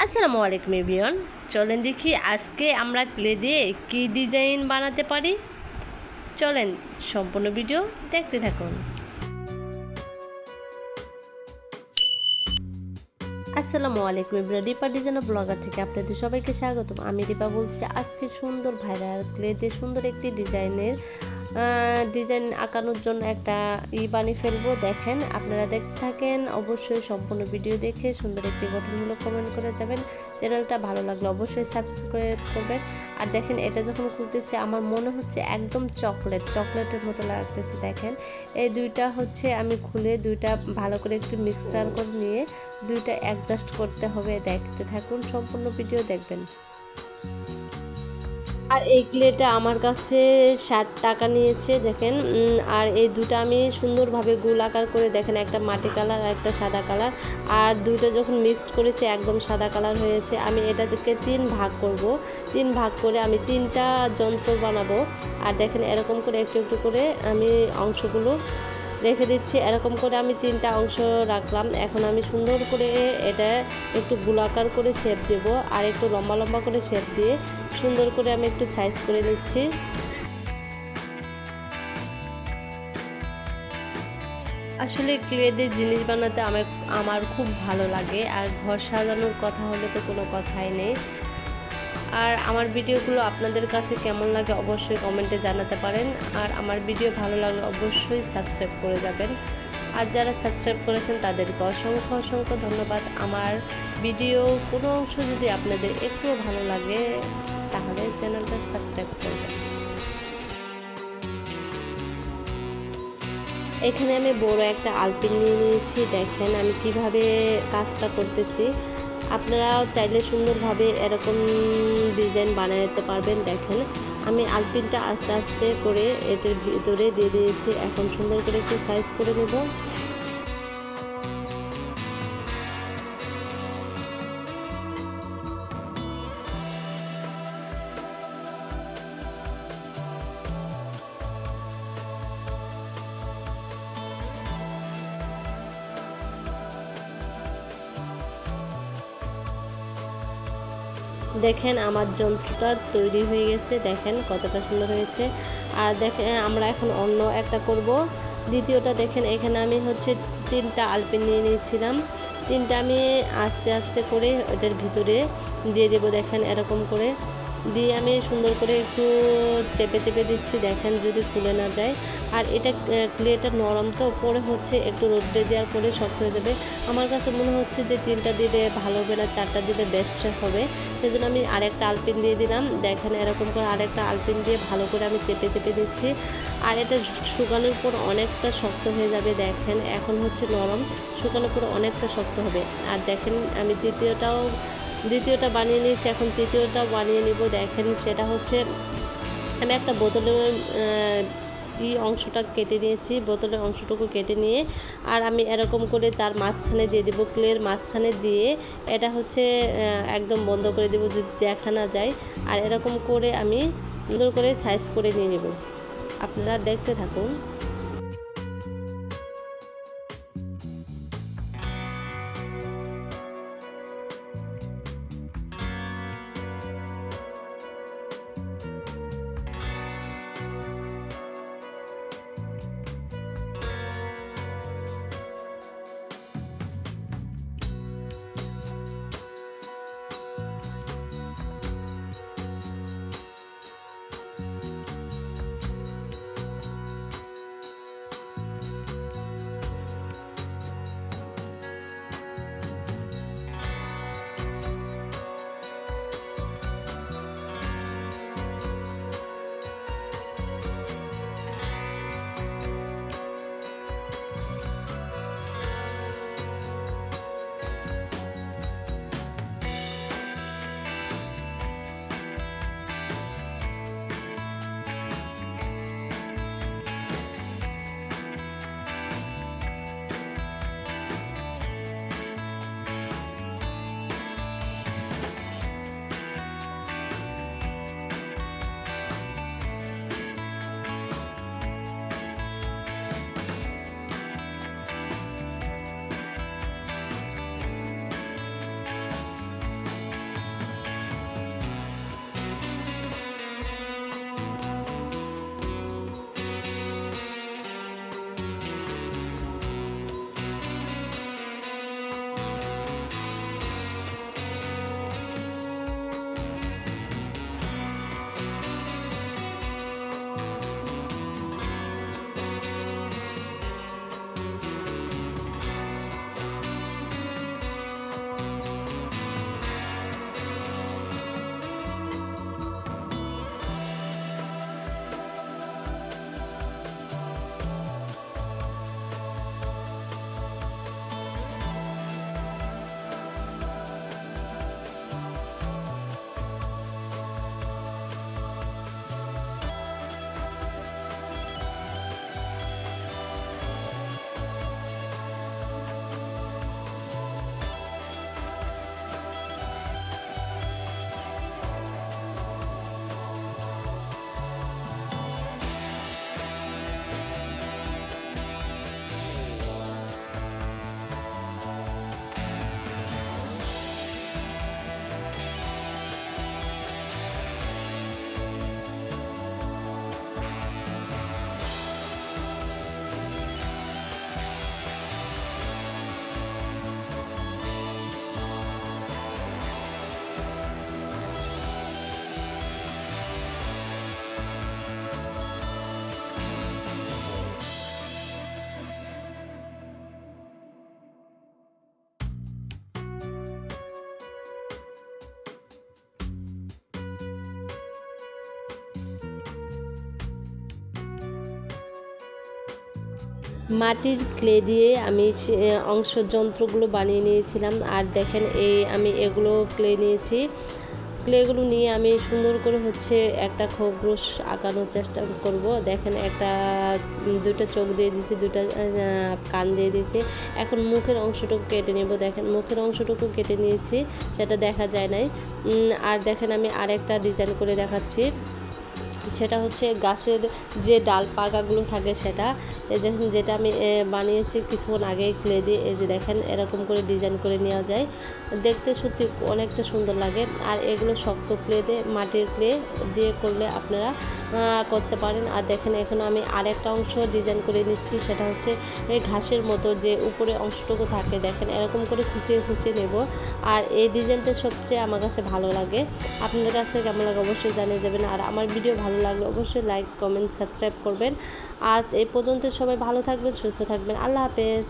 আসসালামু আলাইকুম এভরিওয়ান। চলেন দেখি আজকে আমরা ক্লে দিয়ে কি ডিজাইন বানাতে পারি। চলেন সম্পূর্ণ ভিডিও দেখতে থাকুন। আসসালামু আলাইকুম এভরিওয়ান, রিপা ডিজাইন ব্লগার থেকে আপনাদের সবাইকে স্বাগতম। আমি রিপা বলছি। আজকে সুন্দর ভাইরাল ক্লে দিয়ে সুন্দর একটি ডিজাইন আঁকানোর জন্য একটা বানিয়ে ফেলবো। দেখেন, আপনারা দেখতে থাকেন। অবশ্যই সম্পূর্ণ ভিডিও দেখে সুন্দর একটি গঠনমূলক কমেন্ট করে যাবেন। চ্যানেলটা ভালো লাগলে অবশ্যই সাবস্ক্রাইব করবেন। আর দেখেন, এটা যখন খুলতেছে আমার মনে হচ্ছে একদম চকলেটের মতো লাগতেছে। দেখেন, এই দুইটা হচ্ছে আমি খুলে দুইটা ভালো করে একটু মিক্সার করে নিয়ে দুইটা অ্যাডজাস্ট করতে হবে। দেখতে থাকুন, সম্পূর্ণ ভিডিও দেখবেন। আর এই ক্লেটা আমার কাছে 60 টাকা নিয়েছে। দেখেন, আর এই দুটো আমি সুন্দরভাবে গোল আকার করে, দেখেন একটা মাটি কালার আর একটা সাদা কালার, আর দুটো যখন মিক্সড করেছে একদম সাদা কালার হয়েছে। আমি এটা থেকে 3 ভাগ করব। 3 ভাগ করে আমি 3টা যন্ত্র বানাবো। আর দেখেন, এরকম করে একটু একটু করে আমি অংশগুলো রেখে দিচ্ছি। এরকম করে আমি 3টা অংশ রাখলাম। এখন আমি সুন্দর করে এটা একটু গোলাকার করে শেপ দেব, আর একটু লম্বা লম্বা করে শেপ দিয়ে সুন্দর করে আমি একটু সাইজ করে নিচ্ছি। আসলে ক্লে দিয়ে জিনিস বানাতে আমার খুব ভালো লাগে। আর ঘর সাজানোর কথা হলে তো কোনো কথাই নেই। আর আমার ভিডিওগুলো আপনাদের কাছে কেমন লাগে অবশ্যই কমেন্টে জানাতে পারেন। আর আমার ভিডিও ভালো লাগলে অবশ্যই সাবস্ক্রাইব করে যাবেন। আর যারা সাবস্ক্রাইব করেছেন তাদেরকে অসংখ্য ধন্যবাদ। আমার ভিডিও কোনো অংশ যদি আপনাদের একটুও ভালো লাগে তাহলে চ্যানেলটা সাবস্ক্রাইব করবেন। এখানে আমি বড় একটা আলপিন নিয়ে নিয়েছি। দেখেন আমি কিভাবে কাজটা করতেছি। আপনারাও চাইলে সুন্দরভাবে এরকম ডিজাইন বানিয়ে নিতে পারবেন। দেখেন, আমি আলপিনটা আস্তে আস্তে করে এটার ভিতরে দিয়ে দিয়েছি। এখন সুন্দর করে একটু সাইজ করে নেব। দেখেন, আমার যন্ত্রটা তৈরি হয়ে গেছে। দেখেন কতটা সুন্দর হয়েছে। আর দেখেন, আমরা এখন অন্য একটা করব। দ্বিতীয়টা দেখেন, এখানে আমি হচ্ছে 3টা আলপিন নিয়ে নিয়েছিলাম। 3টা আমি আস্তে আস্তে করে এটার ভিতরে দিয়ে দেবো। দেখেন, এরকম করে দিয়ে আমি সুন্দর করে একটু চেপে চেপে দিচ্ছি। দেখেন যদি খুলে না যায়। আর এটা ক্লেটা নরম, তো পরে হচ্ছে একটু রোদে দেওয়ার পরে শক্ত হয়ে যাবে। আমার কাছে মনে হচ্ছে যে 3টা দিলে ভালো হবে না, 4টা দিলে বেস্ট হবে। সেজন্য আমি আরেকটা আলপিন দিয়ে দিলাম। দেখেন, এরকম করে আরেকটা আলপিন দিয়ে ভালো করে আমি চেপে চেপে দিচ্ছি। আর এটা শুকানোর পর অনেকটা শক্ত হয়ে যাবে। দেখেন, এখন হচ্ছে নরম, শুকানোর পর অনেকটা শক্ত হবে। আর দেখেন, আমি দ্বিতীয়টা বানিয়ে নিয়েছি। এখন তৃতীয়টা বানিয়ে নিব। দেখেন, সেটা হচ্ছে আমি একটা বোতলের অংশটা কেটে নিয়েছি, বোতলের অংশটুকু কেটে নিয়ে আর আমি এরকম করে তার মাঝখানে দিয়ে দেবো। ক্লের মাঝখানে দিয়ে এটা হচ্ছে একদম বন্ধ করে দেবো যদি দেখা না যায়। আর এরকম করে আমি সুন্দর করে সাইজ করে নিয়ে নেব। আপনারা দেখতে থাকুন। মাটির ক্লে দিয়ে আমি অংশ যন্ত্রগুলো বানিয়ে নিয়েছিলাম। আর দেখেন আমি এগুলো ক্লে নিয়েছি। ক্লেগুলো নিয়ে আমি সুন্দর করে একটা খরগোশ আঁকানোর চেষ্টা করব। দেখেন দুইটা চোখ দিয়ে দিয়েছি, দুইটা কান দিয়ে দিয়েছি। এখন মুখের অংশটুকু কেটে নেব। দেখেন মুখের অংশটুকু কেটে নিয়েছি, সেটা দেখা যায় নাই। আর দেখেন আমি আরেকটা ডিজাইন করে দেখাচ্ছি। সেটা গাছের যে ডাল পাকাগুলো থাকে সেটা যেটা আমি বানিয়েছি কিছুক্ষণ আগে ক্লে দিয়ে। এই যে দেখেন এরকম করে ডিজাইন করে নেওয়া যায়, দেখতে সত্যি অনেকটা সুন্দর লাগে। আর এগুলো শক্ত ক্লে দিয়ে, মাটির ক্লে দিয়ে করলে আপনারা করতে পারেন। আর দেখেন এখন আমি আরেকটা অংশ ডিজাইন করে নিচ্ছি। সেটা এই ঘাসের মতো যে উপরে অংশটুকু থাকে, দেখেন এরকম করে খুঁচিয়ে খুঁচিয়ে নেব। আর এই ডিজাইনটা সবচেয়ে আমার কাছে ভালো লাগে। আপনাদের কাছে কেমন লাগে অবশ্যই জানিয়ে যাবেন। আর আমার ভিডিও ভালো লাগলে অবশ্যই লাইক, কমেন্ট, সাবস্ক্রাইব করবেন। আজ এই পর্যন্ত, সবাই ভালো থাকবেন, সুস্থ থাকবেন। আল্লাহ হাফেজ।